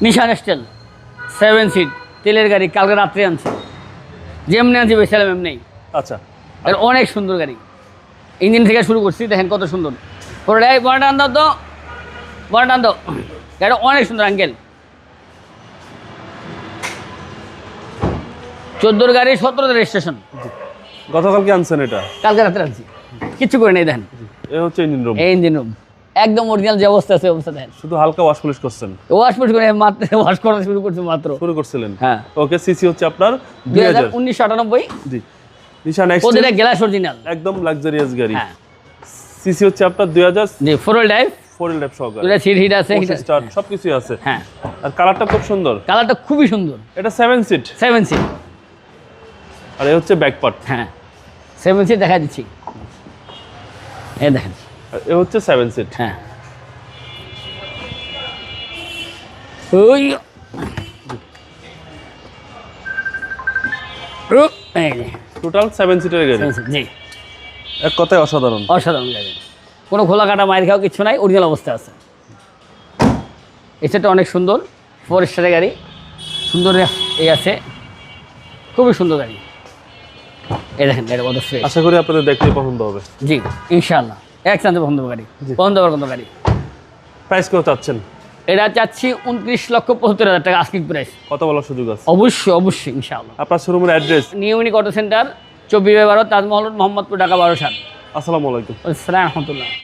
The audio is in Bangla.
নিশান স্টাইল 7 সিট তেলের গাড়ি, কালকে রাত্রে আনছে, যেমনি আনছি বেছিলাম এমনি। আচ্ছা, আর অনেক সুন্দর গাড়ি, ইঞ্জিন থেকে শুরু করছি, দেখেন কত সুন্দর। পুরোটাই বড়টা আনতো তো, বড়টা আনতো, গাড়িটা অনেক সুন্দর আঙ্কেল। 14 গাড়ি 17 রেজিস্ট্রেশন। গতকালকে আনছেন এটা? কালকে রাত্রে আনছি, কিচ্ছু করে নেই দেখেন। এ হচ্ছে ইঞ্জিন রুম। এই ইঞ্জিন রুম একদম অরিজিনাল যে অবস্থা আছে অবস্থা দেখেন। শুধু হালকা ওয়াশ পলিশ করছেন? ওয়াশ পুশ করে মাত্র ওয়াশ করা শুরু করছি মাত্র। শুরু করছিলেন? হ্যাঁ। ওকে, সিসি হচ্ছে আপনার 1998। জি, নিশান ওদের এক্সট্রিম, গ্লাস অরিজিনাল, একদম লাক্সারিয়াস গাড়ি। হ্যাঁ। সিসি হচ্ছে আপনার 2000, জি 4 হুইল ড্রাইভ, 4 হুইল ড্রাইভ সহকারে, দুটো সিট হিট আছে, স্টার্ট সবকিছুই আছে। হ্যাঁ। আর কালারটা খুব সুন্দর, কালারটা খুবই সুন্দর। এটা 7 সিট। 7 সিট, আর এ হচ্ছে ব্যাক পার্ট। হ্যাঁ 7 সিট দেখা দিচ্ছি, এই দেখেন। আর এ হচ্ছে 7 সিট। হ্যাঁ ওই এই যে টোটাল 7 সিটের গাড়ি। 7 সিট, জি এক কথায় অসাধারণ। অসাধারণ গাড়ি, কোনো খোলা কাটা মায়ের খাওয়া কিছু নাই, অরিজিনাল অবস্থা আছে। এই সেটটা অনেক সুন্দর, 4 স্টারের গাড়ি, সুন্দর এই আছে, খুবই সুন্দর গাড়ি। এই দেখেন গাড়ি কত ফ্রেশ। আশা করি আপনাদের দেখতে পছন্দ হবে। জি ইনশাআল্লাহ, এক চান্সে পছন্দ গাড়ি, পছন্দ হওয়ার কোনো গাড়ি। প্রাইস কত চাচ্ছেন? এটা চাচ্ছি 29,75,000 টাকা আস্কিং প্রাইস। কত বলার সুযোগ আছে? অবশ্যই অবশ্যই ইনশাআল্লাহ। আপনার শোরুমের address? New unique auto centre, 24/12, Taj Mahal, Mohammadpur, Dhaka 12/7। আসসালামু আলাইকুম। আসসালামু আলাইকুম রহমতুল্লাহ।